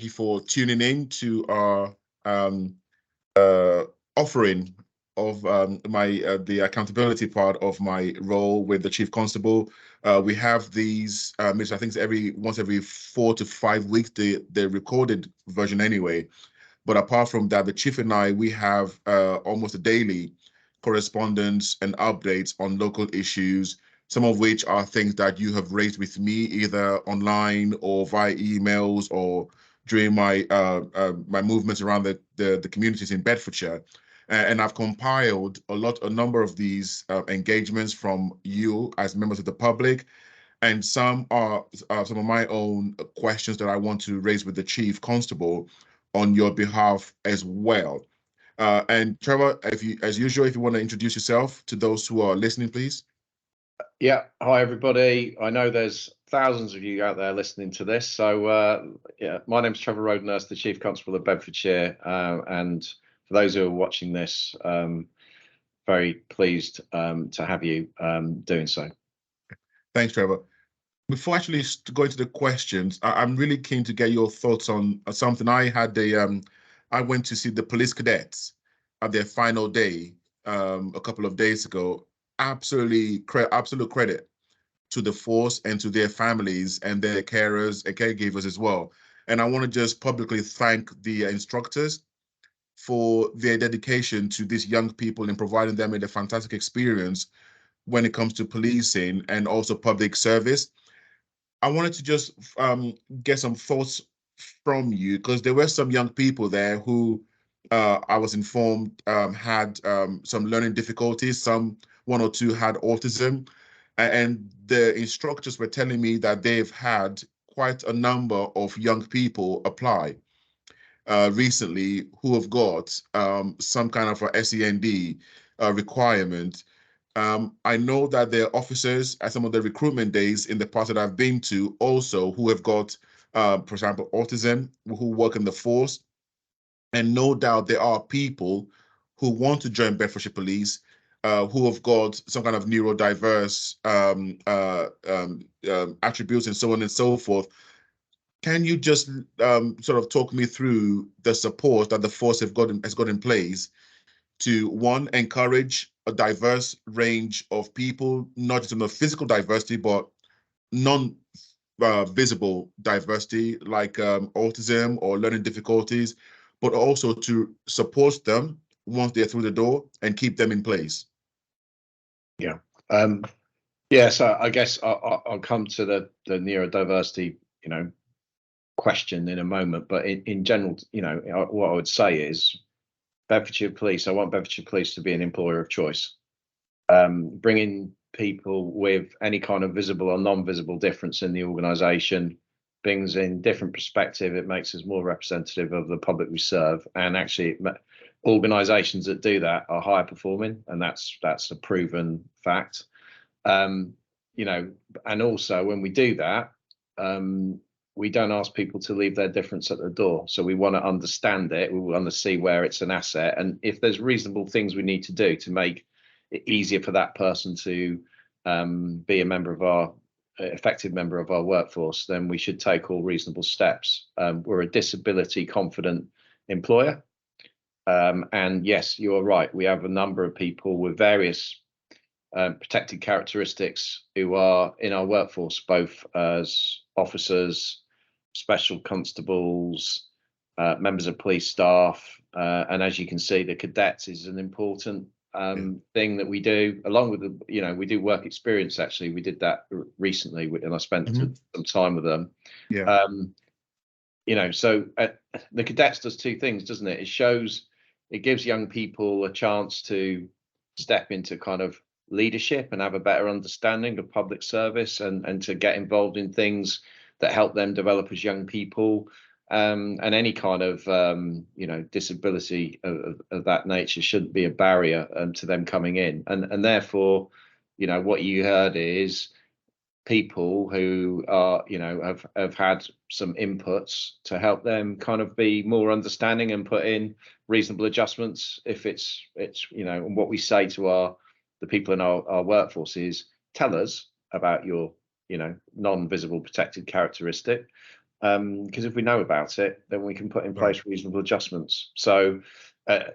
you for tuning in to our uh, offering of the accountability part of my role with the Chief Constable. We have these, which I think is once every 4 to 5 weeks, the recorded version anyway. But apart from that, the Chief and I, we have almost a daily correspondence and updates on local issues, some of which are things that you have raised with me, either online or via emails or during my my movements around the communities in Bedfordshire. And I've compiled a number of these engagements from you as members of the public, and some are some of my own questions that I want to raise with the Chief Constable on your behalf as well. And Trevor, as usual, if you want to introduce yourself to those who are listening, please. Yeah, hi everybody. I know there's thousands of you out there listening to this. So yeah, my name's Trevor Rodenhurst, the Chief Constable of Bedfordshire. And for those who are watching this, very pleased to have you doing so. Thanks, Trevor. Before actually going to the questions, I'm really keen to get your thoughts on something. I went to see the police cadets at their final day a couple of days ago. Absolute credit to the force and to their families and their carers and caregivers as well. And I want to just publicly thank the instructors for their dedication to these young people and providing them with a fantastic experience when it comes to policing and also public service. I wanted to just get some thoughts from you, because there were some young people there who I was informed had some learning difficulties. One or two had autism, and the instructors were telling me that they've had quite a number of young people apply recently who have got some kind of a SEND requirement. I know that there are officers at some of the recruitment days in the past that I've been to also who have got, for example, autism, who work in the force. And no doubt there are people who want to join Bedfordshire Police who have got some kind of neurodiverse attributes and so on and so forth. Can you just sort of talk me through the support that the force has got in place to, one, encourage a diverse range of people, not just in the physical diversity, but non-visible diversity, like autism or learning difficulties, but also to support them once they're through the door and keep them in place? Yeah. Yeah, so I guess I'll come to the neurodiversity, question in a moment. But in general, what I would say is Bedfordshire Police, I want Bedfordshire Police to be an employer of choice. Bringing people with any kind of visible or non-visible difference in the organisation brings in different perspective. It makes us more representative of the public we serve, and actually organisations that do that are higher performing, and that's a proven fact. And also when we do that, we don't ask people to leave their difference at the door. So we want to understand it. We want to see where it's an asset, and if there's reasonable things we need to do to make it easier for that person to be a member of our effective member of our workforce, then we should take all reasonable steps. We're a disability confident employer, and yes, you are right, we have a number of people with various protected characteristics who are in our workforce, both as officers, special constables, members of police staff, and as you can see, the cadets is an important thing that we do, along with the, we do work experience. Actually, we did that recently, and I spent some time with them. Yeah. So the cadets does two things, doesn't it? It gives young people a chance to step into kind of leadership and have a better understanding of public service, and to get involved in things that help them develop as young people. And any kind of disability of that nature shouldn't be a barrier to them coming in, and therefore what you heard is people who are have had some inputs to help them kind of be more understanding and put in reasonable adjustments. If it's and what we say to the people in our workforce is, tell us about your non-visible protected characteristic. Because if we know about it, then we can put in place reasonable adjustments. So,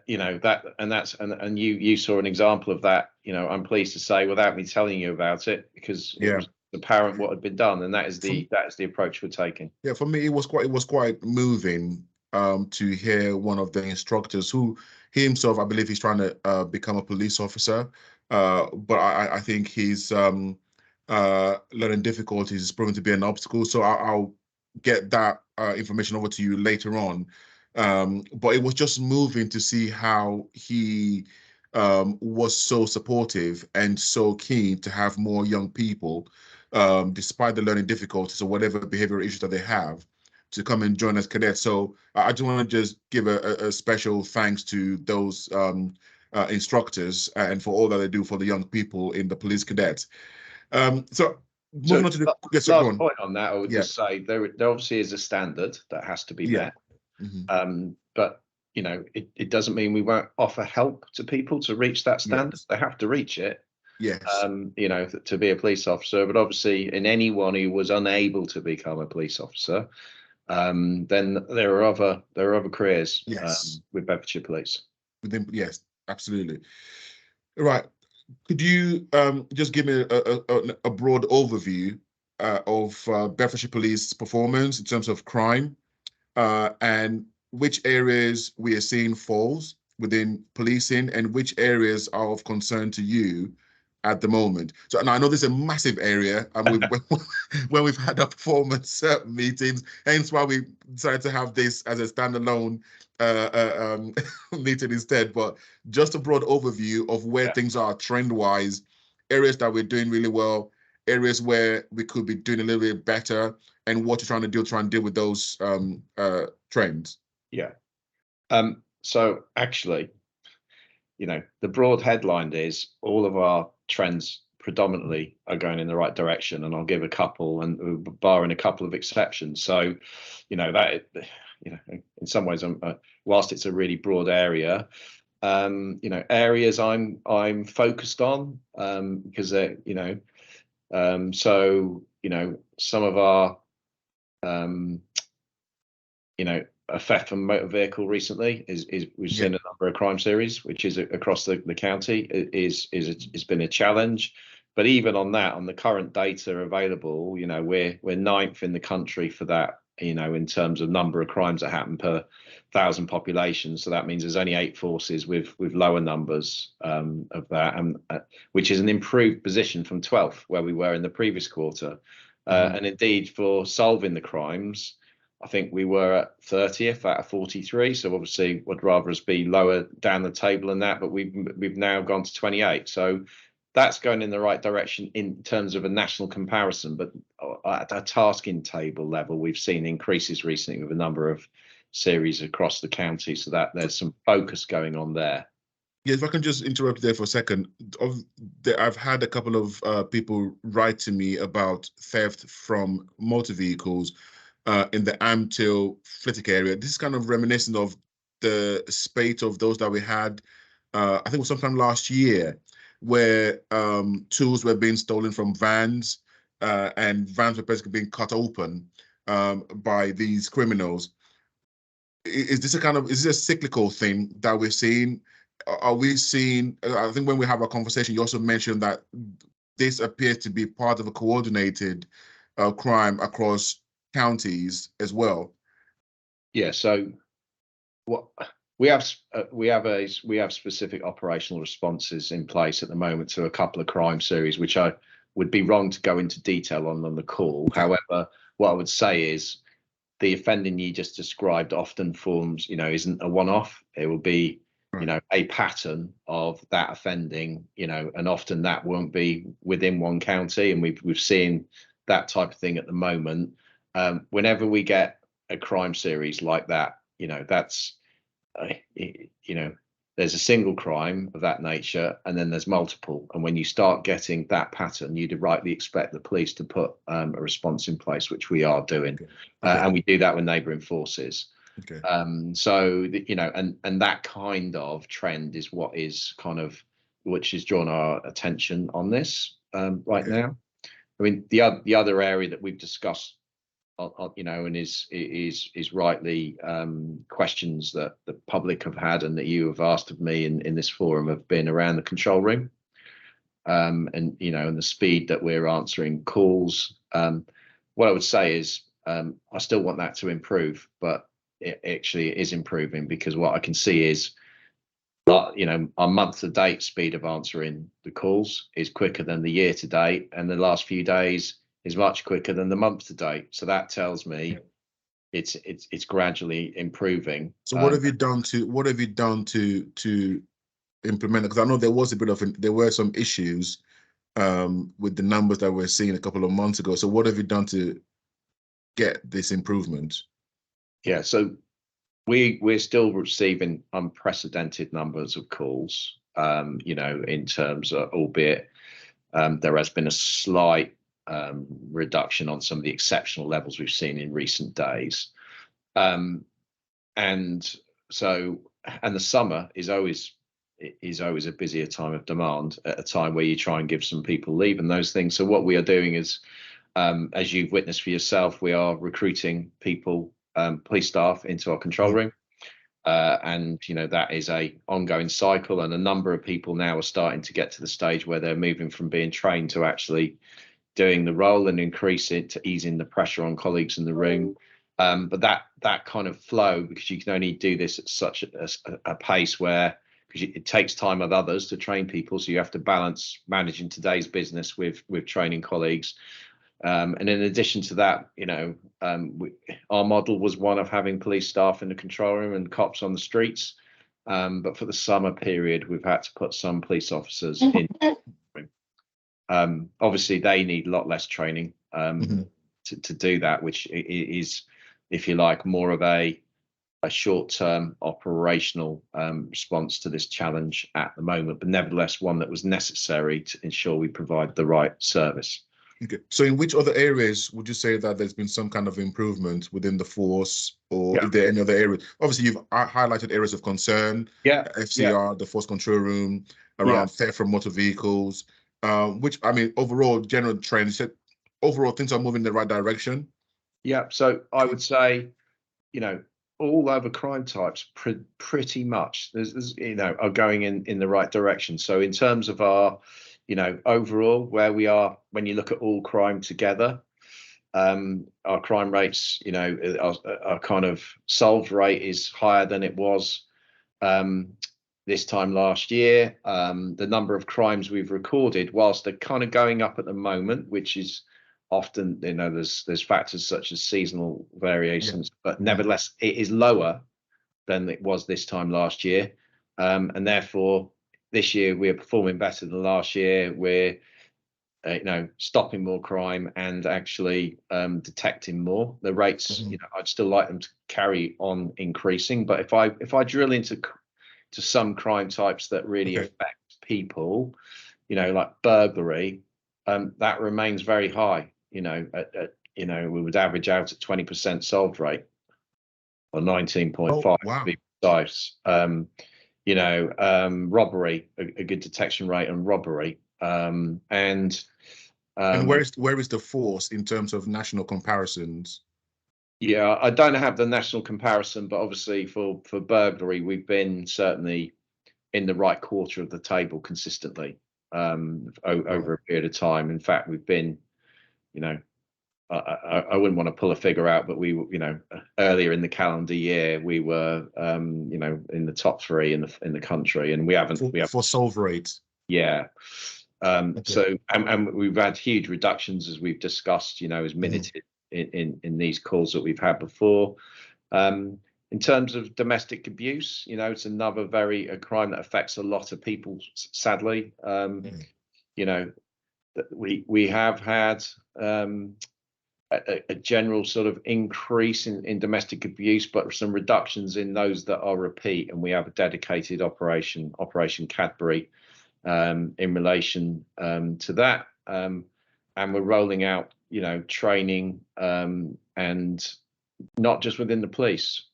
you know, and you saw an example of that. You know, I'm pleased to say, without me telling you about it, because it was apparent what had been done, and that is the approach we're taking. Yeah, for me, it was quite moving to hear one of the instructors, who he himself, I believe, he's trying to become a police officer, but I think his learning difficulties is proven to be an obstacle. So I'll get that information over to you later on. But it was just moving to see how he was so supportive and so keen to have more young people, despite the learning difficulties or whatever behavioral issues that they have, to come and join as cadets. So I just want to just give a special thanks to those instructors and for all that they do for the young people in the police cadets. So moving on to the last point on that, I would just say there obviously is a standard that has to be met. But you know, it doesn't mean we won't offer help to people to reach that standard. They have to reach it. Yes. You know, to be a police officer. But obviously, in anyone who was unable to become a police officer, then there are other careers with Bedfordshire Police. Yes, absolutely. Right. Could you just give me a broad overview of Bedfordshire Police performance in terms of crime, and which areas we are seeing falls within policing, and which areas are of concern to you at the moment? So, and I know this is a massive area, and when we've had our performance meetings, hence why we decided to have this as a standalone meeting instead. But just a broad overview of where things are trend-wise, areas that we're doing really well, areas where we could be doing a little bit better, and what you're trying to do, try and deal with those trends. Yeah. So actually, you know, the broad headline is all of our trends predominantly are going in the right direction, and I'll give a couple, and barring a couple of exceptions. So, you know, that, you know, in some ways, whilst it's a really broad area, you know, areas I'm focused on, because they're, you know, so, you know, some of our, you know, a theft from motor vehicle recently is we've seen a number of crime series, which is across the county, it's been a challenge. But even on that, on the current data available, you know, we're 9th in the country for that, you know, in terms of number of crimes that happen per 1,000 population. So that means there's only 8 forces with lower numbers of that, and which is an improved position from 12th, where we were in the previous quarter. And indeed, for solving the crimes, I think we were at 30th out of 43. So obviously, would rather us be lower down the table than that, but we've now gone to 28. So that's going in the right direction in terms of a national comparison. But at a tasking table level, we've seen increases recently with a number of series across the county. So that there's some focus going on there. Yeah, if I can just interrupt there for a second. I've had a couple of people write to me about theft from motor vehicles in the Amtil Flitwick area. This is kind of reminiscent of the spate of those that we had, I think it was sometime last year, where tools were being stolen from vans, and vans were basically being cut open by these criminals. Is this a cyclical thing that we're seeing? Are we seeing, I think when we have our conversation, you also mentioned that this appears to be part of a coordinated crime across counties as well. Yeah, so what we have specific operational responses in place at the moment to a couple of crime series, which I would be wrong to go into detail on the call. However, what I would say is the offending you just described often forms, you know, isn't a one-off. It will be, you know, a pattern of that offending, you know, and often that won't be within one county, and we've seen that type of thing at the moment. Whenever we get a crime series like that, you know, that's, you know, there's a single crime of that nature, and then there's multiple. And when you start getting that pattern, you'd rightly expect the police to put a response in place, which we are doing. And we do that with neighbouring forces. So, you know, and that kind of trend is what is kind of, which has drawn our attention on this right now. I mean, the other area that we've discussed you know, and is rightly questions that the public have had and that you have asked of me in this forum have been around the control room, and you know, and the speed that we're answering calls. What I would say is I still want that to improve, but it actually is improving, because what I can see is, you know, our month to date speed of answering the calls is quicker than the year to date, and the last few days is much quicker than the month to date. So that tells me it's gradually improving. So what have you done to implement it? Because I know there were some issues with the numbers that we're seeing a couple of months ago. So what have you done to get this improvement? Yeah, so we're still receiving unprecedented numbers of calls, you know, in terms of, albeit there has been a slight reduction on some of the exceptional levels we've seen in recent days. And so, and the summer is always a busier time of demand, at a time where you try and give some people leave and those things. So what we are doing is, as you've witnessed for yourself, we are recruiting people, police staff, into our control room. And you know, that is a ongoing cycle, and a number of people now are starting to get to the stage where they're moving from being trained to actually doing the role, and increase it to easing the pressure on colleagues in the room. But that kind of flow, because you can only do this at such a pace where, because it takes time of others to train people, so you have to balance managing today's business with training colleagues. And in addition to that, you know, our model was one of having police staff in the control room and cops on the streets. But for the summer period, we've had to put some police officers in. Obviously, they need a lot less training to do that, which is, if you like, more of a short-term operational response to this challenge at the moment, but nevertheless one that was necessary to ensure we provide the right service. Okay. So in which other areas would you say that there's been some kind of improvement within the force, or is there any other areas? Obviously, you've highlighted areas of concern, FCR, the force control room, around theft from motor vehicles, which, I mean, overall, general trends, overall things are moving in the right direction. Yeah, so I would say, you know, all other crime types pretty much there's you know, are going in the right direction. So in terms of our, you know, overall where we are, when you look at all crime together, our crime rates, you know, our kind of solved rate is higher than it was this time last year. The number of crimes we've recorded, whilst they're kind of going up at the moment, which is often, you know, there's factors such as seasonal variations, but nevertheless it is lower than it was this time last year, and therefore this year we are performing better than last year. We're you know, stopping more crime and actually detecting more. The rates, you know, I'd still like them to carry on increasing, but if I drill into some crime types that really affect people, you know, like burglary, that remains very high. You know, you know, we would average out at 20% solved rate, or 19.5 to be precise. You know, robbery, a good detection rate on robbery, and where is the force in terms of national comparisons? Yeah, I don't have the national comparison, but obviously for burglary, we've been certainly in the right quarter of the table consistently over a period of time. In fact, we've been, you know, I wouldn't want to pull a figure out, but we, you know, earlier in the calendar year, we were, you know, in the top 3 in the country, and we haven't for solve rate. Yeah. So, and we've had huge reductions, as we've discussed, you know, as minuted in these calls that we've had before. In terms of domestic abuse, you know, it's another a crime that affects a lot of people, sadly. You know, we have had a general sort of increase in domestic abuse, but some reductions in those that are repeat, and we have a dedicated Operation Cadbury in relation to that, and we're rolling out, you know, training, and not just within the police,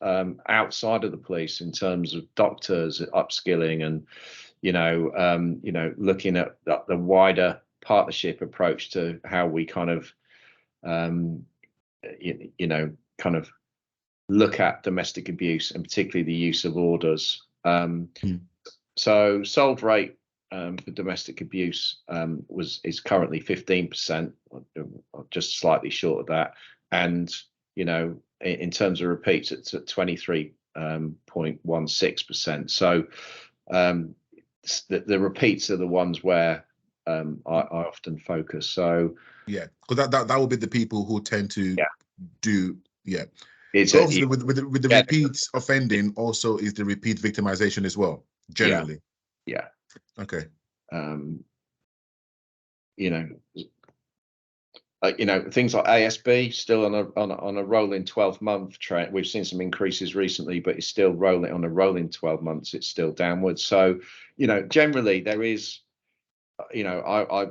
outside of the police, in terms of doctors upskilling, and you know, looking at the wider partnership approach to how we kind of you know, kind of look at domestic abuse, and particularly the use of orders. So solved rate for domestic abuse is currently 15%, or just slightly short of that. And, you know, in terms of repeats, it's at 23.16%. So the repeats are the ones where I often focus. So yeah, because that will be the people who tend to do It's but obviously with the yeah, repeat offending also is the repeat victimization as well, generally. Yeah. Okay. You know, things like ASB still on a rolling 12-month trend. We've seen some increases recently, but it's still rolling on a rolling 12 months. It's still downwards. So, you know, generally there is, you know, I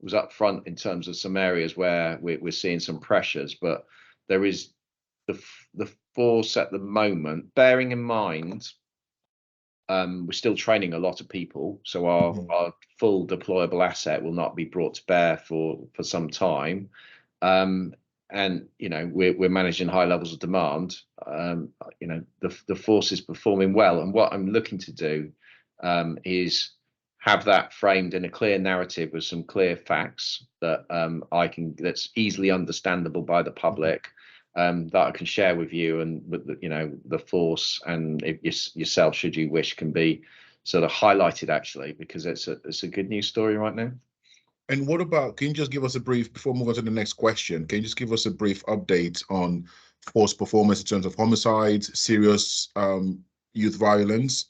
was up front in terms of some areas where we're seeing some pressures, but there is the force at the moment, bearing in mind we're still training a lot of people, so our full deployable asset will not be brought to bear for some time, and you know we're managing high levels of demand. You know the force is performing well, and what I'm looking to do is have that framed in a clear narrative with some clear facts that that's easily understandable by the public. That I can share with you, and you know the force, and if yourself, should you wish, can be sort of highlighted actually, because it's a good news story right now. And what about, can you just give us a brief, before we move on to the next question, can you just give us a brief update on force performance in terms of homicides, serious youth violence,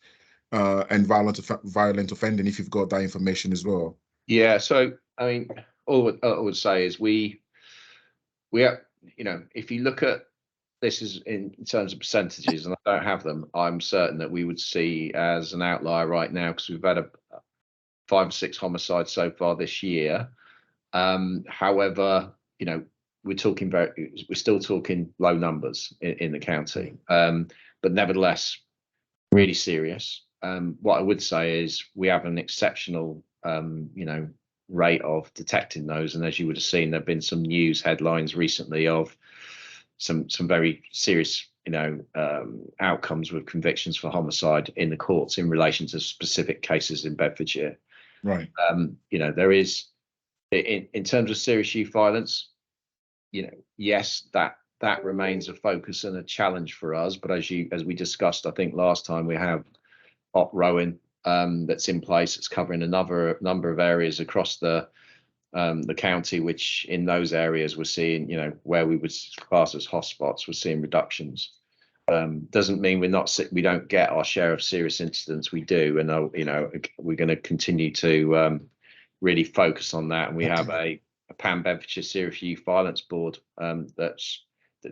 and violent offending, if you've got that information as well? Yeah, so I mean, all I would say is we are, you know, if you look at this is in terms of percentages, and I don't have them, I'm certain that we would see as an outlier right now, because we've had 5 or 6 homicides so far this year. However, you know, we're still talking low numbers in the county, but nevertheless, really serious. What I would say is we have an exceptional, you know, rate of detecting those, and as you would have seen, there've been some news headlines recently of some very serious, you know, outcomes with convictions for homicide in the courts in relation to specific cases in Bedfordshire. Right. You know, there is in terms of serious youth violence, you know, yes, that remains a focus and a challenge for us. But as we discussed, I think last time, we have Op Rowan that's in place. It's covering another number of areas across the county, which in those areas we're seeing, you know, where we would class as hotspots, we're seeing reductions. Doesn't mean we don't get our share of serious incidents. We do, and you know, we're going to continue to really focus on that. And we have a Pan Bedfordshire Serious Youth Violence Board that's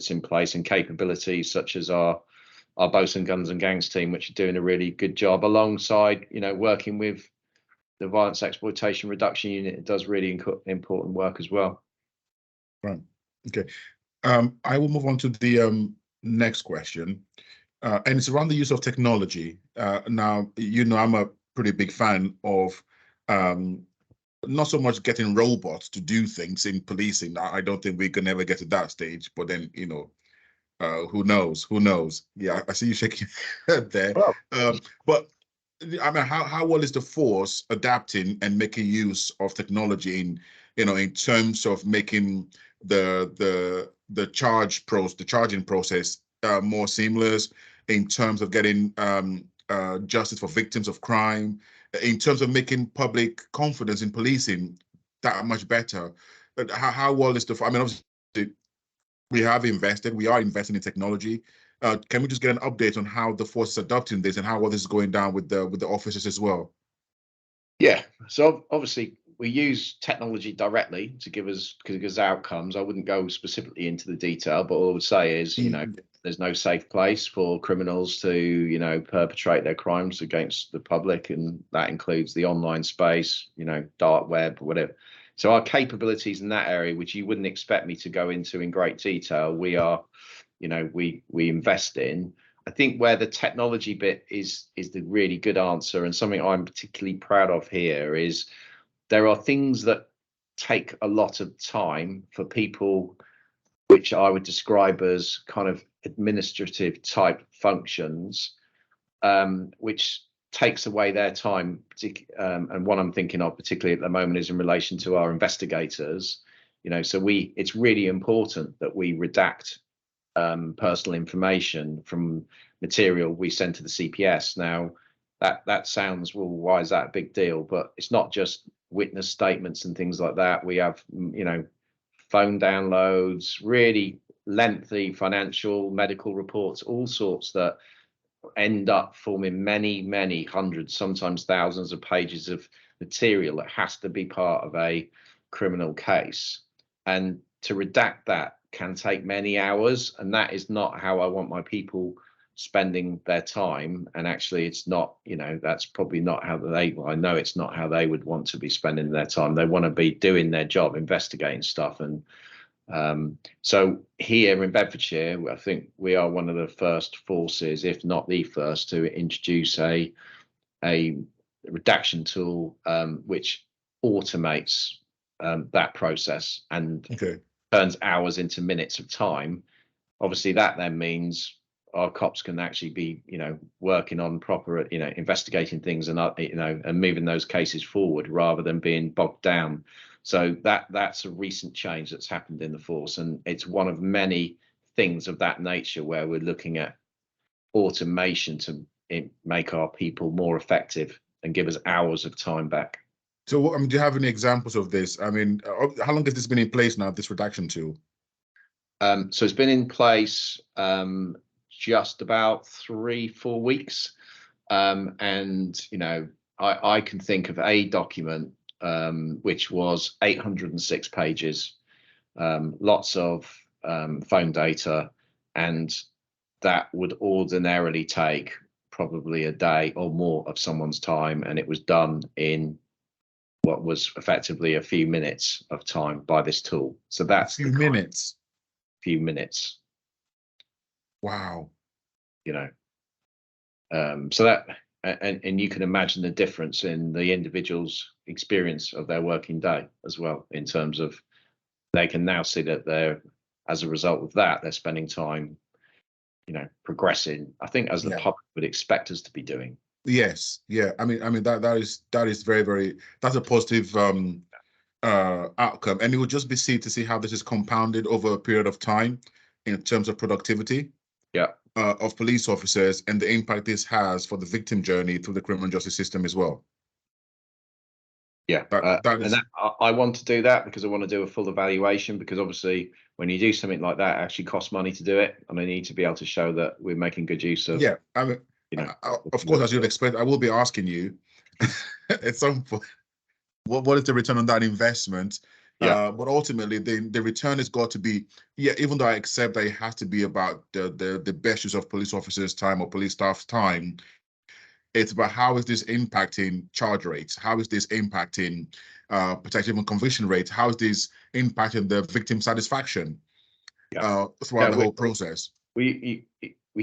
in place, and capabilities such as our Bosun Guns and Gangs team, which are doing a really good job alongside, you know, working with the Violence Exploitation Reduction Unit. It does really important work as well. Right. Okay. I will move on to the next question, and it's around the use of technology. Now, you know, I'm a pretty big fan of not so much getting robots to do things in policing. I don't think we can ever get to that stage, but then, you know, who knows? Yeah, I see you shaking your head there. But I mean, how well is the force adapting and making use of technology in, you know, in terms of making the charging process more seamless, in terms of getting justice for victims of crime, in terms of making public confidence in policing that much better? How well is I mean, obviously, we are investing in technology. Can we just get an update on how the force is adopting this and how well this is going down with the officers as well? Yeah, so obviously we use technology directly to give us outcomes. I wouldn't go specifically into the detail, but all I would say is, you know, there's no safe place for criminals to, you know, perpetrate their crimes against the public, and that includes the online space, you know, dark web, whatever. So our capabilities in that area, which you wouldn't expect me to go into in great detail, we are, you know, we invest in. I think where the technology bit is the really good answer, and something I'm particularly proud of here, is there are things that take a lot of time for people which I would describe as kind of administrative type functions, which takes away their time. And what I'm thinking of particularly at the moment is in relation to our investigators. So it's really important that we redact personal information from material we send to the CPS. Now, that sounds, well, why is that a big deal? But it's not just witness statements and things like that. We have, phone downloads, really lengthy financial, medical reports, all sorts that end up forming many, many hundreds, sometimes thousands of pages of material that has to be part of a criminal case. And to redact that can take many hours, and that is not how I want my people spending their time. And actually, it's not, that's probably not how I know it's not how they would want to be spending their time. They want to be doing their job, investigating stuff. And so here in Bedfordshire, I think we are one of the first forces, if not the first, to introduce a redaction tool which automates that process and turns hours into minutes of time. Obviously, that then means our cops can actually be, working on proper, investigating things and, and moving those cases forward rather than being bogged down. So that's a recent change that's happened in the force, and it's one of many things of that nature where we're looking at automation to make our people more effective and give us hours of time back. So, do you have any examples of this? I mean, how long has this been in place now, this redaction tool? So it's been in place just about 3-4 weeks. And, I can think of a document which was 806 pages, lots of phone data, and that would ordinarily take probably a day or more of someone's time, and it was done in what was effectively a few minutes of time by this tool. So that's a few minutes. Few minutes. Wow. So that, and you can imagine the difference in the individual's experience of their working day as well, in terms of they can now see that they're, as a result of that, they're spending time, progressing, I think, as the public would expect us to be doing. Yes. Yeah. I mean that is very, very, that's a positive outcome, and it will just be to see how this is compounded over a period of time in terms of productivity of police officers and the impact this has for the victim journey through the criminal justice system as well. I want to do that because I want to do a full evaluation, because obviously when you do something like that, it actually costs money to do it, and I need to be able to show that we're making good use of. I mean, of course, as you'd expect, I will be asking you at some point, what is the return on that investment? But ultimately, the return has got to be, even though I accept that it has to be about the best use of police officers' time or police staff's time, it's about how is this impacting charge rates? How is this impacting potentially even conviction rates? How is this impacting the victim satisfaction throughout the whole process? We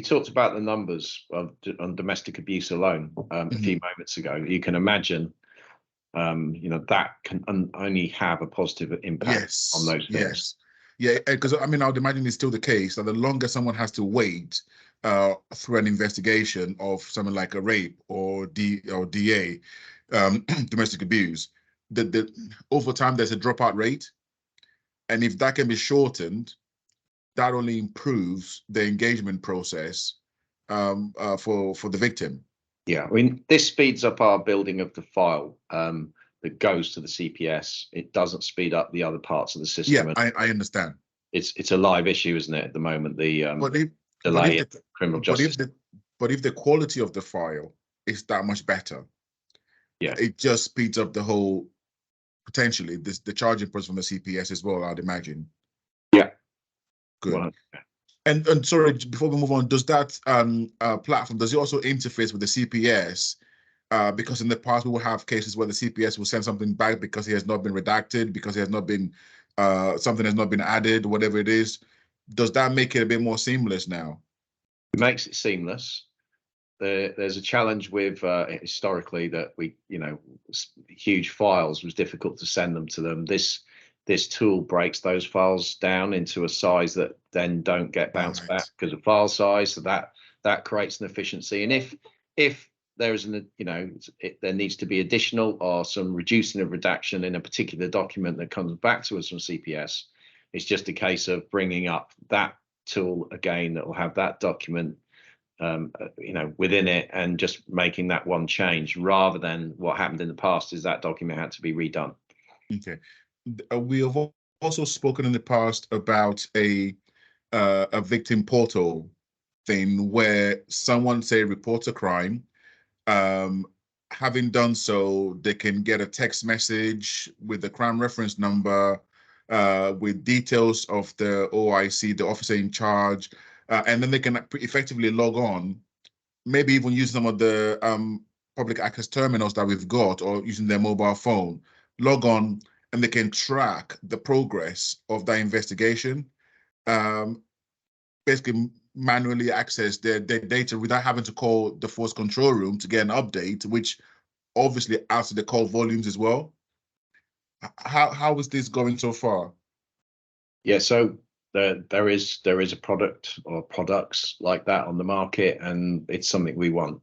talked about the numbers on domestic abuse alone a few moments ago. You can imagine, that can only have a positive impact on those things. Yeah, because I mean, I would imagine it's still the case that the longer someone has to wait through an investigation of something like a rape or DA, domestic abuse, the over time there's a dropout rate, and if that can be shortened, that only improves the engagement process for the victim. Yeah, I mean, this speeds up our building of the file that goes to the CPS. It doesn't speed up the other parts of the system. Yeah, I understand. It's a live issue, isn't it, at the moment? The delay in criminal justice. But if the quality of the file is that much better, it just speeds up the whole, potentially, the charging process from the CPS as well, I'd imagine. Yeah. Good. Well, and sorry, before we move on, does that platform, does it also interface with the CPS? Because in the past, we will have cases where the CPS will send something back because it has not been redacted, because it has not been, something has not been added, whatever it is. Does that make it a bit more seamless now? It makes it seamless. There's a challenge with historically that huge files was difficult to send them to them. This this tool breaks those files down into a size that then don't get bounced back because of file size. So that creates an efficiency. And if there is there needs to be additional or some reducing of redaction in a particular document that comes back to us from CPS, it's just a case of bringing up that tool again that will have that document within it, and just making that one change, rather than what happened in the past is that document had to be redone. Okay. We have also spoken in the past about a victim portal thing where someone, say, reports a crime. Having done so, they can get a text message with the crime reference number, with details of the OIC, the officer in charge, and then they can effectively log on, maybe even use some of the public access terminals that we've got, or using their mobile phone, log on, and they can track the progress of that investigation. Basically manually access their data without having to call the force control room to get an update, which obviously adds to the call volumes as well. How is this going so far? Yeah, so there is a product or products like that on the market, and it's something we want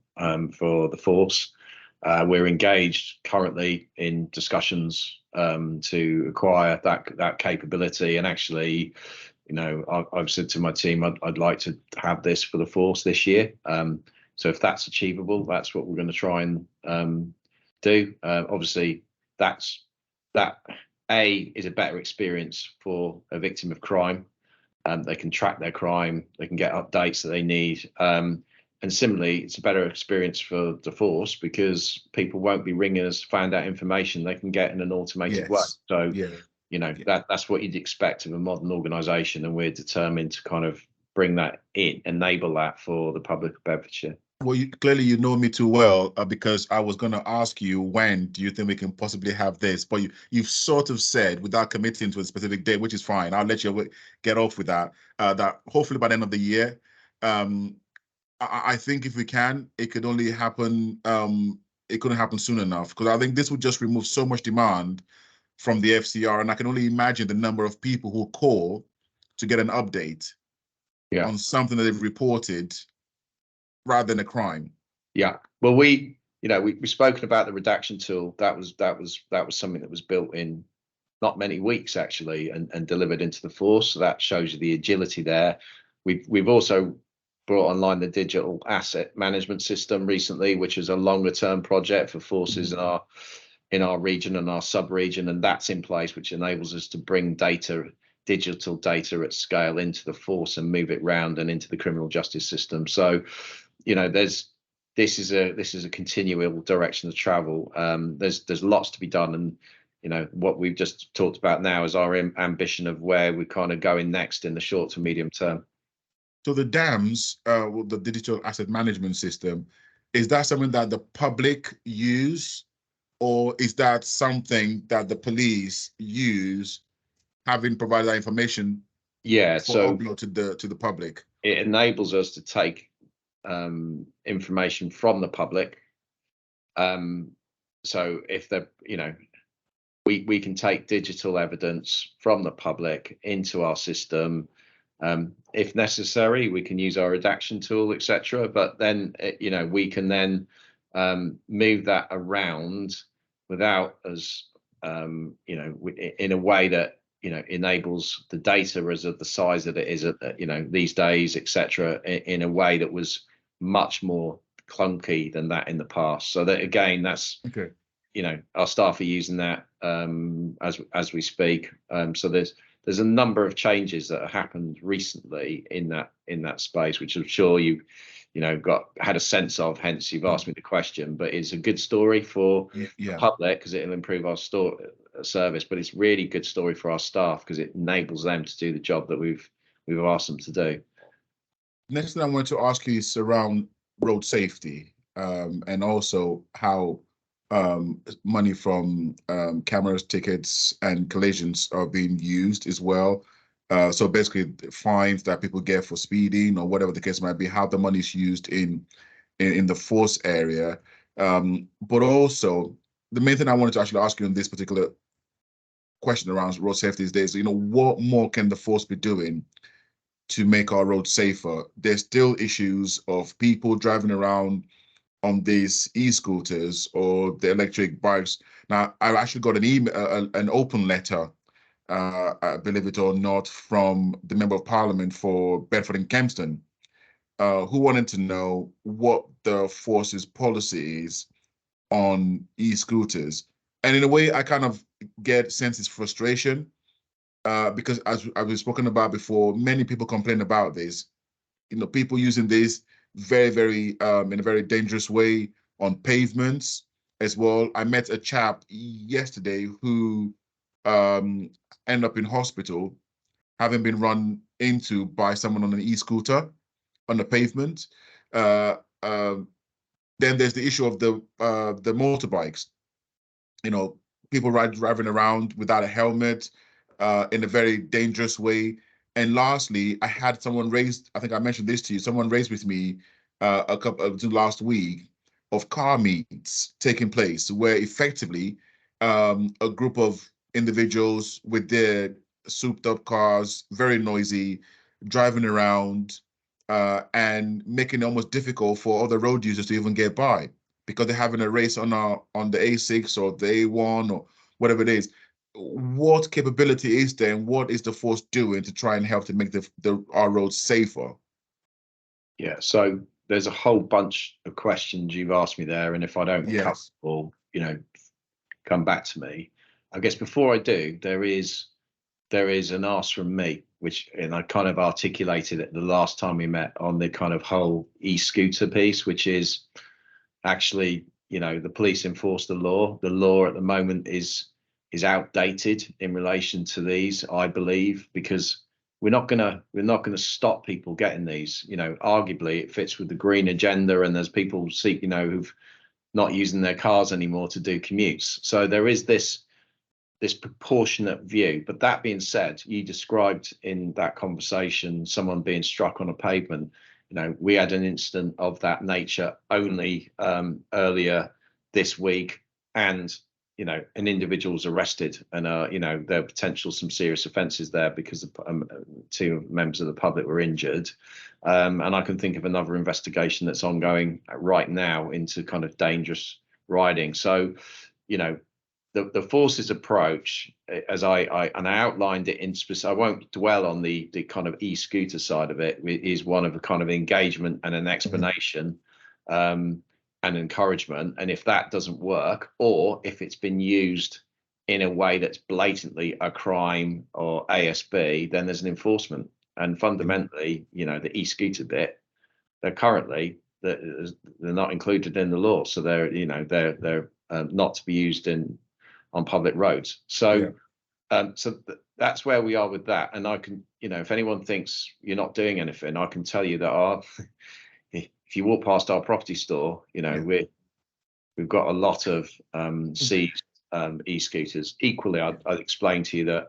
for the force. We're engaged currently in discussions to acquire that capability, and actually, I've said to my team I'd like to have this for the force this year. So if that's achievable, that's what we're going to try and do. Obviously, that is a better experience for a victim of crime. They can track their crime, they can get updates that they need. And similarly, it's a better experience for the force because people won't be ringing us to find out information they can get in an automated way. So, that's what you'd expect of a modern organisation, and we're determined to kind of bring that in, enable that for the public of Bedfordshire. Well, clearly you know me too well, because I was going to ask you, when do you think we can possibly have this? But you've sort of said, without committing to a specific date, which is fine. I'll let you get off with that. That hopefully by the end of the year. I think if we can, it could only happen. It couldn't happen soon enough, because I think this would just remove so much demand from the FCR, and I can only imagine the number of people who call to get an update on something that they've reported, rather than a crime. Yeah. Well, we've spoken about the redaction tool. That was something that was built in not many weeks actually, and delivered into the force. So that shows you the agility there. We've also brought online the digital asset management system recently, which is a longer term project for forces in our region and our sub-region, and that's in place, which enables us to bring digital data at scale into the force and move it round and into the criminal justice system. So, this is a continual direction to travel. There's lots to be done, and what we've just talked about now is our ambition of where we're kind of going next in the short to medium term. So the DAMS, the digital asset management system, is that something that the public use, or is that something that the police use, having provided that information? So upload to the public. It enables us to take information from the public. So if we can take digital evidence from the public into our system. If necessary, we can use our redaction tool, etc. But then, we can then move that around without us, in a way that enables the data as of the size that it is at these days, etc. In a way that was much more clunky than that in the past. So that again, that's okay. Our staff are using that as we speak. So there's a number of changes that have happened recently in that space, which I'm sure you had a sense of. Hence, you've asked me the question. But it's a good story for the public because it'll improve our service. But it's really good story for our staff because it enables them to do the job that we've asked them to do. Next thing I want to ask you is around road safety, and also how money from cameras, tickets, and collisions are being used as well. So basically, fines that people get for speeding or whatever the case might be, how the money is used in the force area. But also, the main thing I wanted to actually ask you on this particular question around road safety these days. What more can the force be doing to make our roads safer? There's still issues of people driving around on these e-scooters or the electric bikes. Now, I actually got an email, an open letter, believe it or not, from the Member of Parliament for Bedford and Kempston, who wanted to know what the force's policy is on e-scooters. And in a way, I kind of sense his frustration, because as we've spoken about before, many people complain about this. People using this very, very in a very dangerous way on pavements as well. I met a chap yesterday who ended up in hospital, having been run into by someone on an e-scooter on the pavement. Then there's the issue of the motorbikes. People driving around without a helmet, in a very dangerous way. And lastly, I had someone raised, I think I mentioned this to you, someone raised with me a couple of last week of car meets taking place where effectively a group of individuals with their souped up cars, very noisy, driving around, and making it almost difficult for other road users to even get by because they're having a race on the A6 or the A1 or whatever it is. What capability is there, and what is the force doing to try and help to make our roads safer? Yeah, so there's a whole bunch of questions you've asked me there, and if I don't cover all, come back to me. I guess before I do, there is an ask from me, and I kind of articulated it the last time we met on the kind of whole e-scooter piece, which is actually, the police enforce the law. The law at the moment is outdated in relation to these, I believe, because we're not gonna stop people getting these. Arguably it fits with the green agenda, and there's people who've not using their cars anymore to do commutes. So there is this proportionate view. But that being said, you described in that conversation someone being struck on a pavement. We had an incident of that nature only earlier this week, and an individual was arrested, and there are potential some serious offences there because two members of the public were injured, and I can think of another investigation that's ongoing right now into kind of dangerous riding. So, the force's approach, as I outlined it in specific, I won't dwell on the kind of e-scooter side of it, is one of a kind of engagement and an explanation. And encouragement, and if that doesn't work, or if it's been used in a way that's blatantly a crime or ASB, then there's an enforcement. And fundamentally, the e-scooter bit, they're not included in the law, so they're not to be used on public roads. So that's where we are with that. And I can, if anyone thinks you're not doing anything, I can tell you that if you walk past our property store, we've got a lot of seized e-scooters. Equally, I'd explain to you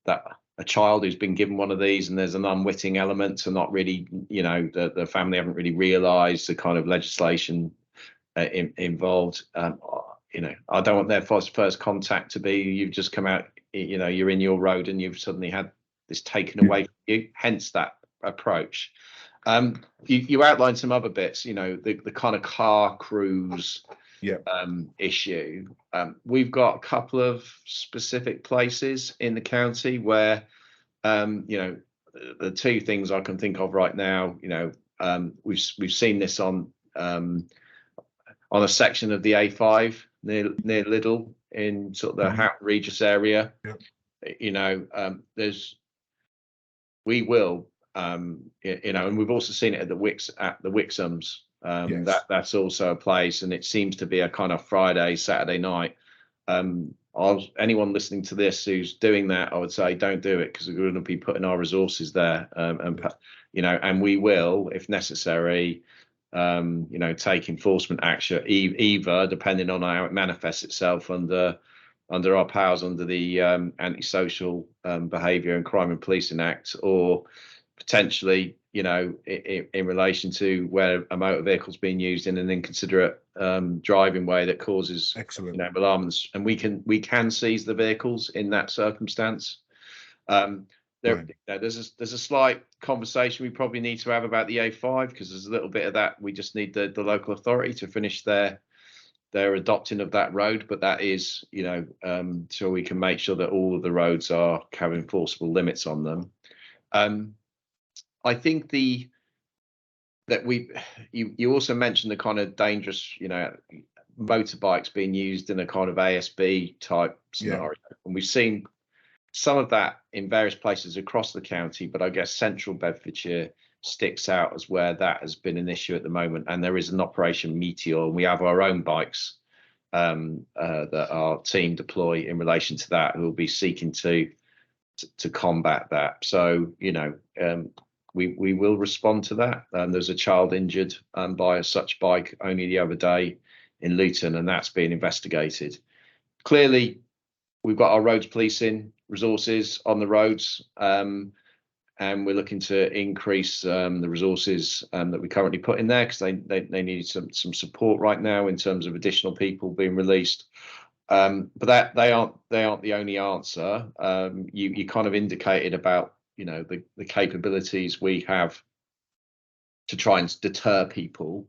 that a child who's been given one of these and there's an unwitting element to not really, the family haven't really realised the kind of legislation involved. I don't want their first contact to be you've just come out, you're in your road and you've suddenly had this taken away from you. Hence that approach. You outlined some other bits, the kind of car cruise issue. We've got a couple of specific places in the county where, the two things I can think of right now, we've seen this on a section of the A5 near Liddell in sort of the Houghton Regis area. We will. And we've also seen it at the Wixhams. That's also a place, and it seems to be a kind of Friday, Saturday night. Anyone listening to this who's doing that, I would say don't do it, because we're going to be putting our resources there, and we will, if necessary, take enforcement action, either depending on how it manifests itself under our powers under the Antisocial Behaviour and Crime and Policing Act, or potentially, you know, in relation to where a motor vehicle is being used in an inconsiderate driving way that causes, Excellent. you know, alarms, and we can seize the vehicles in that circumstance. There, you know, there's a slight conversation we probably need to have about the A5, because there's a little bit of that. We just need the local authority to finish their adopting of that road, but that is, you know, so we can make sure that all of the roads are have enforceable limits on them. I think you also mentioned the kind of dangerous, you know, motorbikes being used in a kind of ASB type scenario, and we've seen some of that in various places across the county, but I guess central Bedfordshire sticks out as where that has been an issue at the moment. And there is an Operation Meteor, and we have our own bikes that our team deploy in relation to that, who will be seeking to combat that. So, you know, we will respond to that. There's a child injured by a such bike only the other day in Luton, and that's being investigated. Clearly, we've got our roads policing resources on the roads, and we're looking to increase the resources that we currently put in there, because they need some support right now in terms of additional people being released. But that they aren't the only answer. You kind of indicated about, you know, the capabilities we have to try and deter people,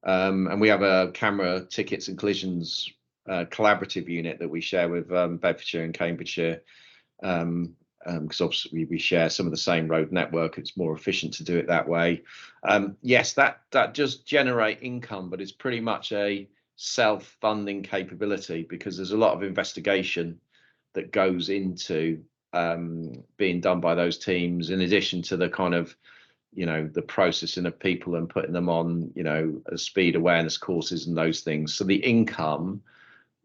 and we have a camera tickets and collisions collaborative unit that we share with Bedfordshire and Cambridgeshire, because obviously we share some of the same road network. It's more efficient to do it that way. Yes, that does generate income, but it's pretty much a self-funding capability, because there's a lot of investigation that goes into being done by those teams, in addition to the kind of, you know, the processing of people and putting them on, you know, speed awareness courses and those things. So the income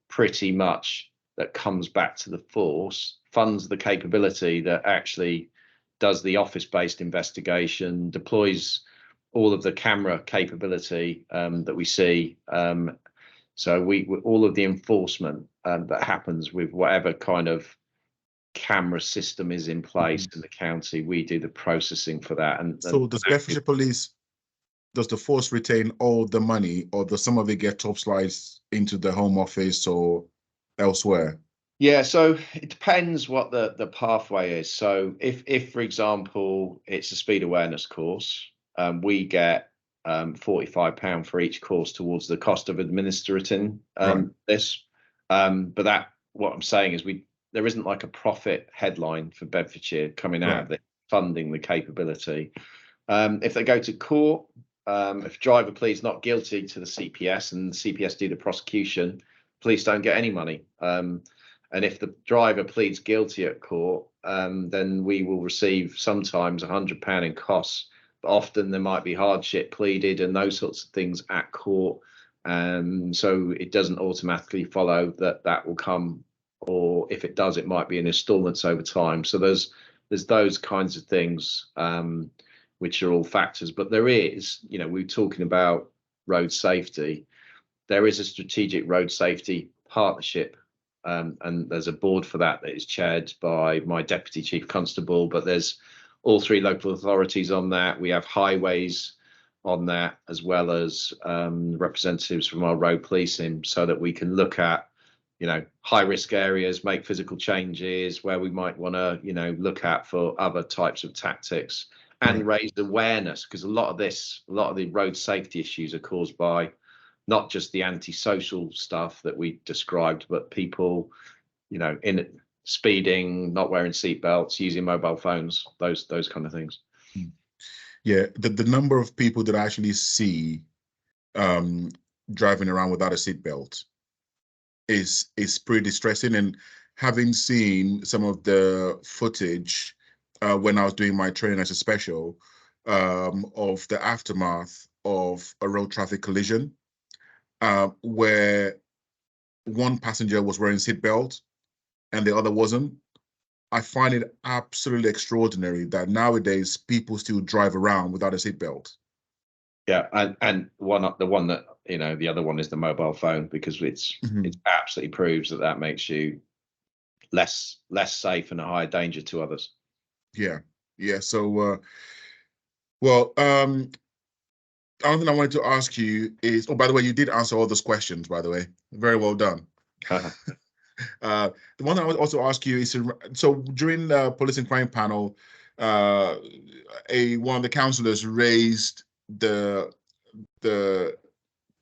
pretty much that comes back to the force funds the capability that actually does the office-based investigation, deploys all of the camera capability that we see. So we all of the enforcement that happens with whatever kind of camera system is in place in the county, we do the processing for that. And so does Bedfordshire Police, does the force retain all the money, or does some of it get top sliced into the Home Office or elsewhere? Yeah, so it depends what the pathway is. So if for example it's a speed awareness course, we get £45 for each course towards the cost of administering this. But that, what I'm saying is, there isn't like a profit headline for Bedfordshire coming out of it funding the capability. If they go to court, if driver pleads not guilty to the CPS and the CPS do the prosecution, police don't get any money. And if the driver pleads guilty at court, then we will receive sometimes £100 in costs. But often there might be hardship pleaded and those sorts of things at court. So it doesn't automatically follow that will come, or if it does, it might be in installments over time. So there's those kinds of things, which are all factors. But there is, you know, we're talking about road safety. There is a strategic road safety partnership, and there's a board for that is chaired by my deputy chief constable, but there's all three local authorities on that. We have highways on that, as well as representatives from our road policing, so that we can look at, you know, high risk areas, make physical changes where we might want to, you know, look at for other types of tactics, and raise awareness, because a lot of the road safety issues are caused by not just the antisocial stuff that we described, but people, you know, in speeding, not wearing seatbelts, using mobile phones, those kind of things. Yeah, the number of people that I actually see driving around without a seatbelt is pretty distressing. And having seen some of the footage when I was doing my training as a special of the aftermath of a road traffic collision, where one passenger was wearing seatbelt and the other wasn't, I find it absolutely extraordinary that nowadays people still drive around without a seatbelt. Yeah, and the one that, you know, the other one is the mobile phone, because it absolutely proves that makes you less safe and a higher danger to others. Yeah. So Well, the only thing I wanted to ask you is, oh, by the way, you did answer all those questions, by the way. Very well done. The one I would also ask you is, so during the police and crime panel, one of the councillors raised the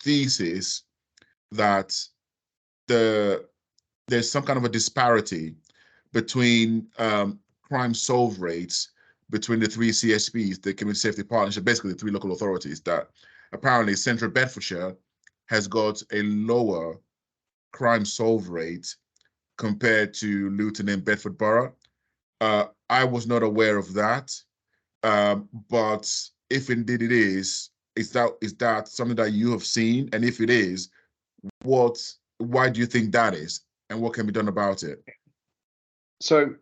thesis that there's some kind of a disparity between crime solve rates between the three CSPs, the Community Safety Partnership, basically the three local authorities, that apparently Central Bedfordshire has got a lower crime solve rate compared to Luton and Bedford Borough. I was not aware of that, but if indeed it is that something that you have seen? And if it is, why do you think that is? And what can be done about it? So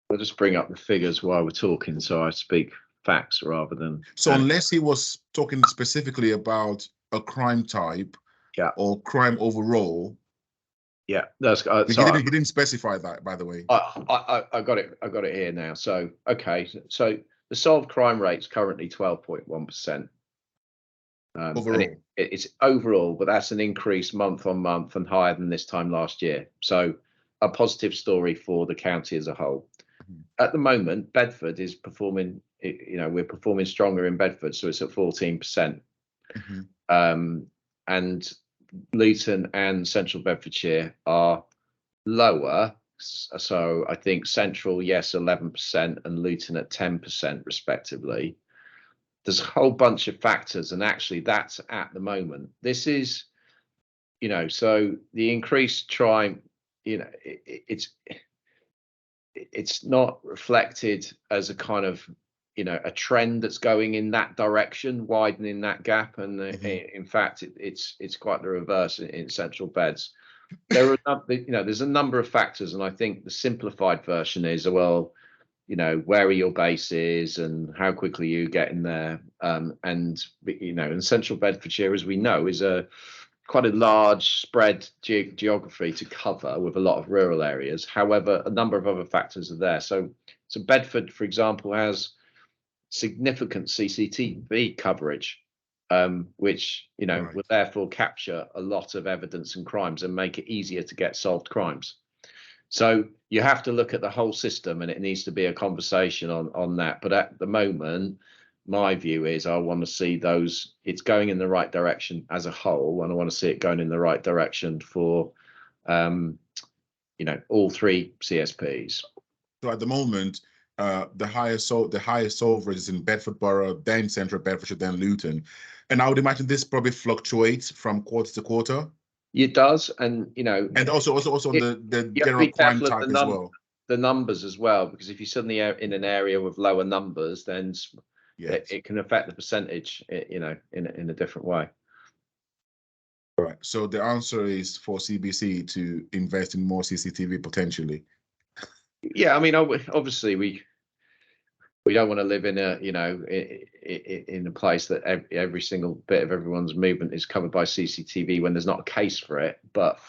I'll just bring up the figures while we're talking, so I speak facts rather than. So unless he was talking specifically about a crime type, yeah, or crime overall, yeah, that's. he didn't specify that, by the way. I got it. I got it here now. So okay, so the solved crime rate's currently 12.1%. Overall, it's overall, but that's an increase month on month and higher than this time last year. So a positive story for the county as a whole. At the moment, Bedford is performing. We're performing stronger in Bedford, so it's at 14%. And Luton and Central Bedfordshire are lower. So I think Central, yes, 11%, and Luton at 10% respectively. There's a whole bunch of factors, and actually that's at the moment. This is, so the increased crime, it's not reflected as a kind of, a trend that's going in that direction, widening that gap. And in fact, it's quite the reverse in Central Beds. There are, there's a number of factors, and I think the simplified version is, well, where are your bases and how quickly you get in there. And Central Bedfordshire, as we know, is quite a large spread geography to cover with a lot of rural areas. However, a number of other factors are there. So Bedford, for example, has significant CCTV coverage, which, right, will therefore capture a lot of evidence and crimes and make it easier to get solved crimes. So you have to look at the whole system, and it needs to be a conversation on that. But at the moment, my view is I want to see it's going in the right direction as a whole, and I want to see it going in the right direction for, all three CSPs. So at the moment, the highest solve rate is in Bedford Borough, then Central Bedfordshire, then Luton. And I would imagine this probably fluctuates from quarter to quarter. It does, and and also on the general crime type as well. The numbers as well, because if you're suddenly in an area with lower numbers, then it can affect the percentage, in a different way. Right. So the answer is for CBC to invest in more CCTV potentially. Yeah, I mean, obviously we don't want to live in a place that every single bit of everyone's movement is covered by CCTV when there's not a case for it. But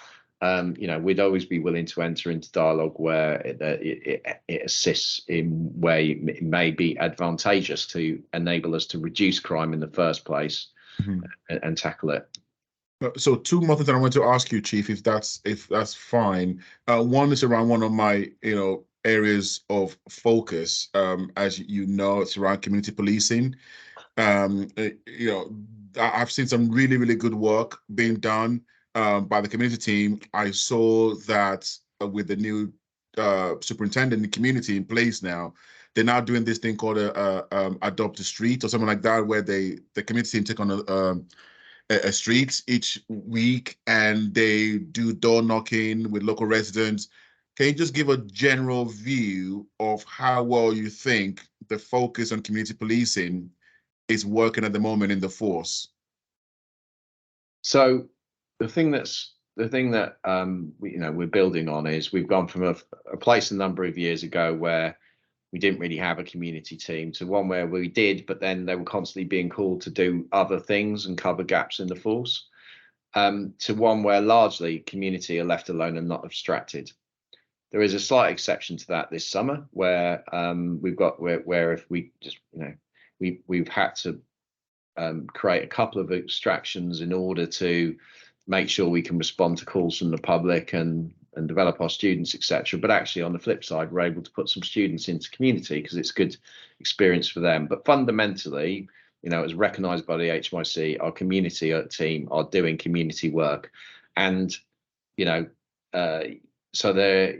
we'd always be willing to enter into dialogue where it assists in where it may be advantageous to enable us to reduce crime in the first place, and tackle it. So two more things that I want to ask you, Chief, if that's fine. One is around one of my areas of focus, as it's around community policing. I've seen some really, really good work being done by the community team. I saw that with the new superintendent in the community in place now, they're now doing this thing called Adopt a Street or something like that, where the community team take on a street each week and they do door knocking with local residents. Can you just give a general view of how well you think the focus on community policing is working at the moment in the force? So the thing that we're building on is we've gone from a place a number of years ago where we didn't really have a community team to one where we did, but then they were constantly being called to do other things and cover gaps in the force, to one where largely community are left alone and not abstracted. There is a slight exception to that this summer where we've got where if we just we've had to create a couple of extractions in order to make sure we can respond to calls from the public and develop our students, etc. But actually, on the flip side, we're able to put some students into community because it's good experience for them. But fundamentally, as recognised by the HMIC, our community team are doing community work, and so they're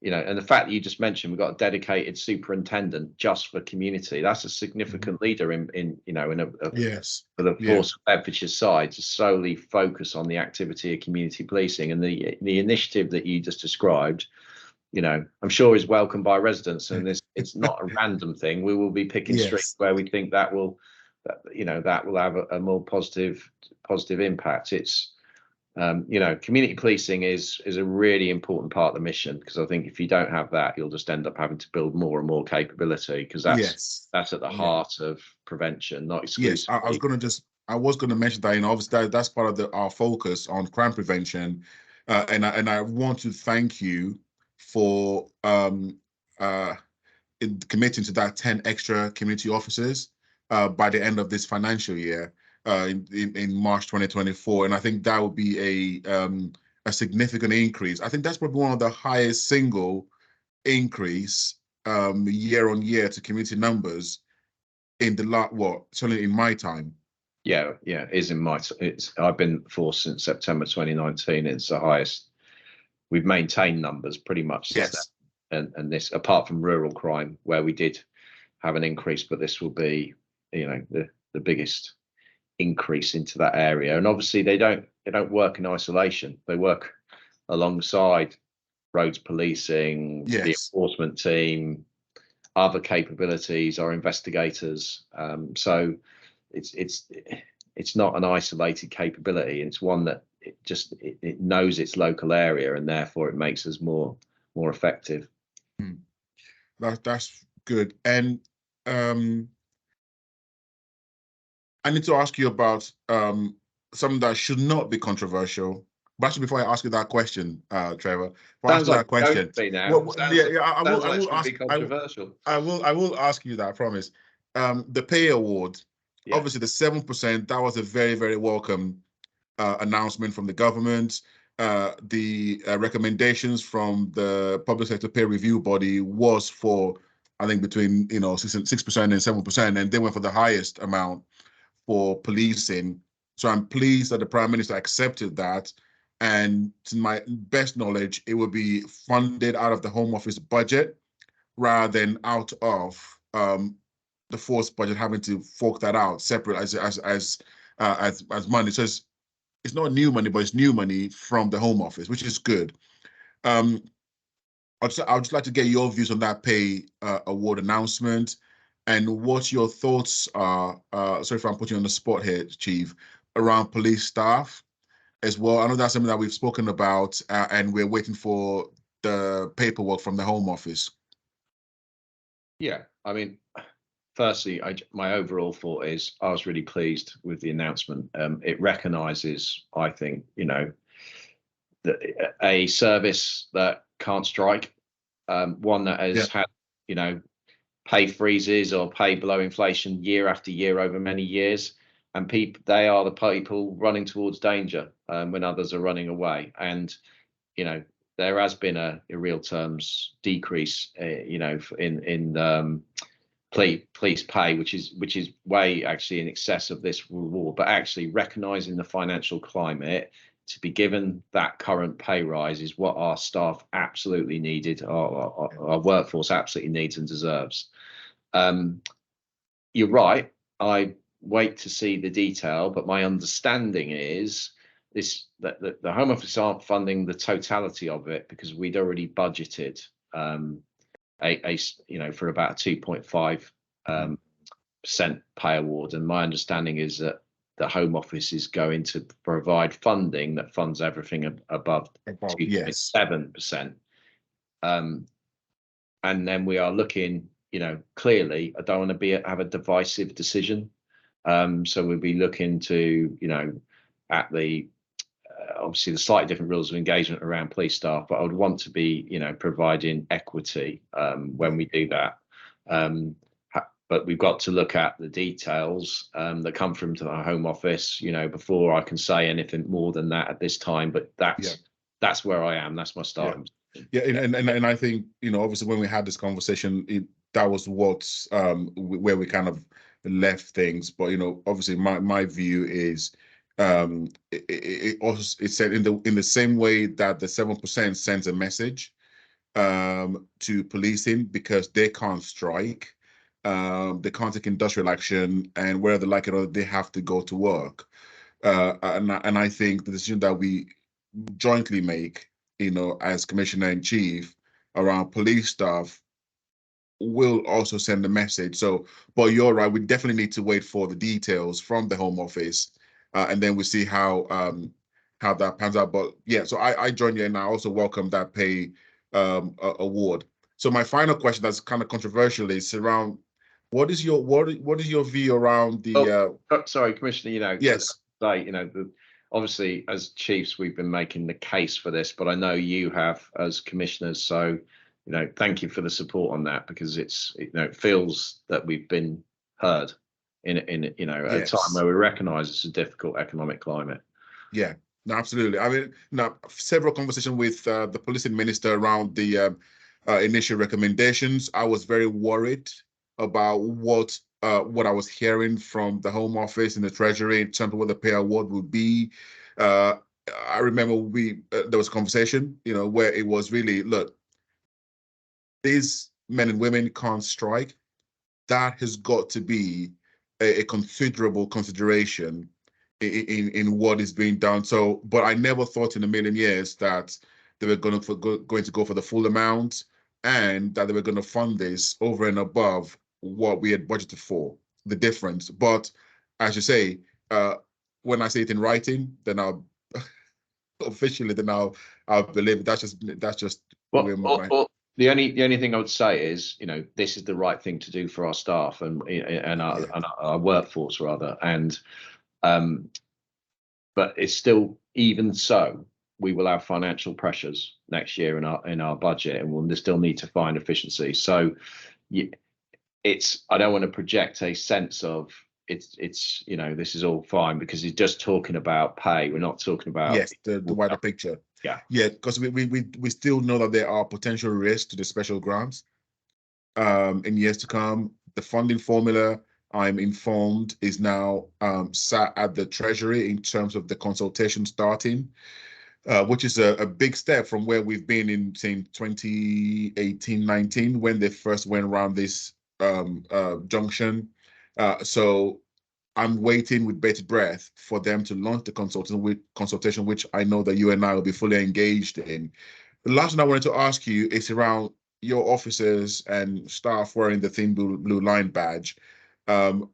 and the fact that you just mentioned we've got a dedicated superintendent just for community, that's a significant leader Yes. for the force of Bedfordshire side to solely focus on the activity of community policing. And the initiative that you just described, I'm sure is welcomed by residents, and it's not a random thing. We will be picking streets where we think that will have a more positive impact. It's community policing is a really important part of the mission, because I think if you don't have that, you'll just end up having to build more and more capability, because that's at the heart of prevention, not exclusively. Yes, I was going to mention that, obviously that's part of our focus on crime prevention, and I want to thank you for committing to that 10 extra community officers by the end of this financial year. In March 2024, and I think that would be a significant increase. I think that's probably one of the highest single increase year on year to community numbers in the certainly in my time. Yeah, it is in my. I've been forced since September 2019. It's the highest. We've maintained numbers pretty much since then. And this, apart from rural crime, where we did have an increase, but this will be, the biggest increase into that area. And obviously they don't work in isolation. They work alongside roads policing, the enforcement team, other capabilities, our investigators. So it's not an isolated capability. It's one that it knows its local area, and therefore it makes us more effective. That's good. And I need to ask you about something that should not be controversial. But actually, before I ask you that question, Trevor, sounds like question. I will ask. Controversial. I will ask you that. I promise. The pay award, obviously the 7%. That was a very, very welcome announcement from the government. The recommendations from the public sector pay review body was for, I think, between 6% and 7%, and they went for the highest amount for policing. So I'm pleased that the Prime Minister accepted that. And to my best knowledge, it will be funded out of the Home Office budget rather than out of the force budget, having to fork that out separate as money. So it's not new money, but it's new money from the Home Office, which is good. I'd just like to get your views on that pay award announcement, and what your thoughts are. Sorry if I'm putting you on the spot here, Chief, around police staff as well. I know that's something that we've spoken about, and we're waiting for the paperwork from the Home Office. Yeah, I mean, firstly, my overall thought is I was really pleased with the announcement. It recognises, I think, that a service that can't strike, one that has had, pay freezes or pay below inflation year after year over many years, and they are the people running towards danger when others are running away. And there has been a real terms decrease, in police pay, which is way actually in excess of this reward. But actually recognising the financial climate, to be given that current pay rise is what our staff absolutely needed, our workforce absolutely needs and deserves. You're right. I wait to see the detail, but my understanding is that the Home Office aren't funding the totality of it, because we'd already budgeted for about a 2.5% pay award, and my understanding is that the Home Office is going to provide funding that funds everything above 2.7%. And then we are looking, clearly, I don't want to have a divisive decision. So we'll be looking to, at the obviously the slightly different rules of engagement around police staff, but I would want to be, providing equity when we do that. but we've got to look at the details that come from the Home Office, before I can say anything more than that at this time. But that's where I am. That's my starting. Yeah, and I think, obviously when we had this conversation, that was what's where we kind of left things. But obviously my view is it said in the same way that the 7% sends a message to policing, because they can't strike, they can't take industrial action, and whether they like it or they have to go to work. And I think the decision that we jointly make, as commissioner in chief, around police staff will also send a message. So, but you're right, we definitely need to wait for the details from the Home Office, and then we see how that pans out. But yeah, so I join you, and I also welcome that pay award. So my final question, that's kind of controversial, is around what is your view around the sorry, Commissioner, yes. Obviously as chiefs we've been making the case for this, but I know you have as commissioners, so thank you for the support on that, because it feels that we've been heard in at a time where we recognize it's a difficult economic climate. Yeah, no, absolutely. I mean, now several conversations with the policing minister around the initial recommendations. I was very worried about what I was hearing from the Home Office and the Treasury in terms of what the pay award would be. I remember there was a conversation, where it was really, look, these men and women can't strike. That has got to be a considerable consideration in what is being done. So, but I never thought in a million years that they were going to go for the full amount, and that they were going to fund this over and above what we had budgeted for, the difference. But as you say, when I say it in writing, then I'll officially, then I'll believe it. That's just the only thing I would say is, this is the right thing to do for our staff and our workforce rather, and but it's still, even so, we will have financial pressures next year in our budget, and we'll still need to find efficiency. So I don't want to project a sense of it's this is all fine, because he's just talking about pay. We're not talking about the wider picture. Yeah, because we still know that there are potential risks to the special grants in years to come. The funding formula, I'm informed, is now sat at the Treasury in terms of the consultation starting, which is a big step from where we've been in, say, 2018-19, when they first went around this junction. So I'm waiting with bated breath for them to launch the consultation, which I know that you and I will be fully engaged in. The last thing I wanted to ask you is around your officers and staff wearing the thin blue line badge. I'm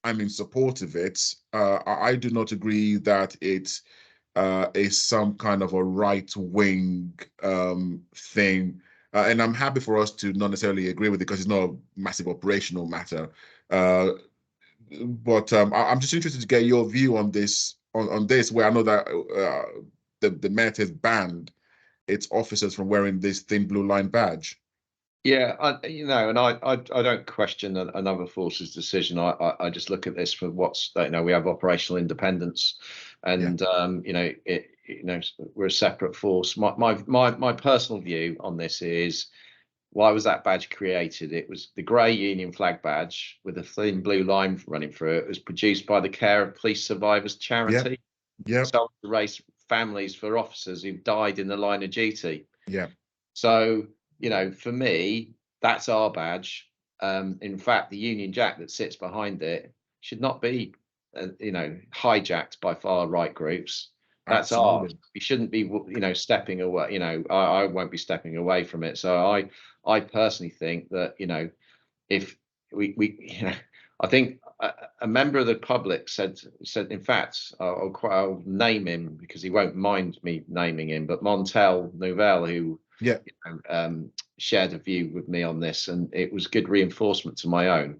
in support of it. I do not agree that it is some kind of a right-wing thing. And I'm happy for us to not necessarily agree with it, because it's not a massive operational matter. But I'm just interested to get your view on this, on this, where I know that the Met has banned its officers from wearing this thin blue line badge. Yeah, and I don't question another force's decision. I just look at this for what's, we have operational independence, and we're a separate force. My personal view on this is, why was that badge created? It was the grey Union flag badge with a thin blue line running through it. It was produced by the Care of Police Survivors charity. Yeah. Sold to raise families for officers who've died in the line of duty. Yeah. So, for me, that's our badge. In fact, the Union Jack that sits behind it should not be, hijacked by far right groups. That's ours. We shouldn't be, stepping away. I won't be stepping away from it. So I personally think that, if we I think a member of the public said, in fact, I'll name him because he won't mind me naming him, but Montel Novell, who shared a view with me on this, and it was good reinforcement to my own,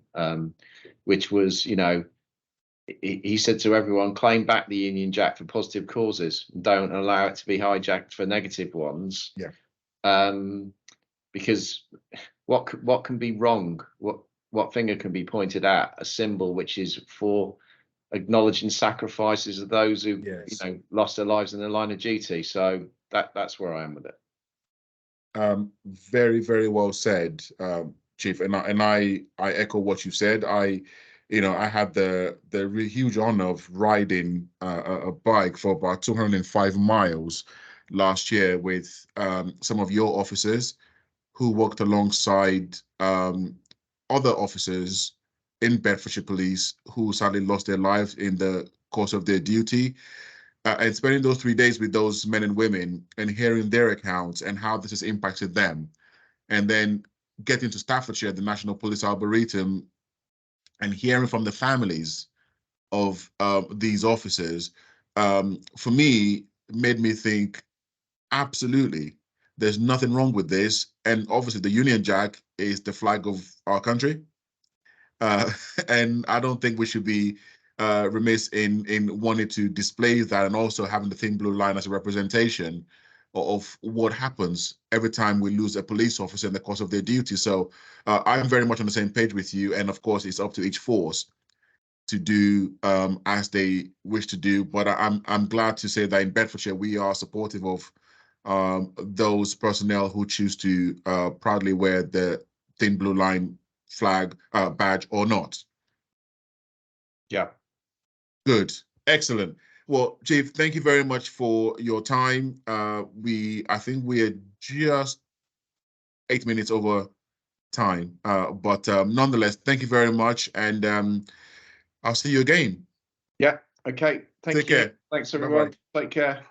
which was, he said to everyone, claim back the Union Jack for positive causes, don't allow it to be hijacked for negative ones. because what can be wrong? What finger can be pointed at? A symbol which is for acknowledging sacrifices of those who lost their lives in the line of duty. So that's where I am with it. Very, very well said, Chief. And I echo what you said. I had the huge honor of riding a bike for about 205 miles last year with some of your officers who worked alongside other officers in Bedfordshire Police who sadly lost their lives in the course of their duty. And spending those 3 days with those men and women and hearing their accounts and how this has impacted them. And then getting to Staffordshire, the National Police Arboretum, and hearing from the families of these officers, for me, made me think, absolutely, there's nothing wrong with this. And obviously the Union Jack is the flag of our country. And I don't think we should be remiss in wanting to display that, and also having the thin blue line as a representation of what happens every time we lose a police officer in the course of their duty. So I'm very much on the same page with you. And of course, it's up to each force to do as they wish to do. But I'm glad to say that in Bedfordshire, we are supportive of those personnel who choose to proudly wear the thin blue line flag badge or not. Yeah. Good. Excellent. Well, Chief, thank you very much for your time. I think we're just 8 minutes over time, but nonetheless, thank you very much, and I'll see you again. Yeah. Okay. Thank you. Take care. Thanks, everyone. Bye-bye. Take care.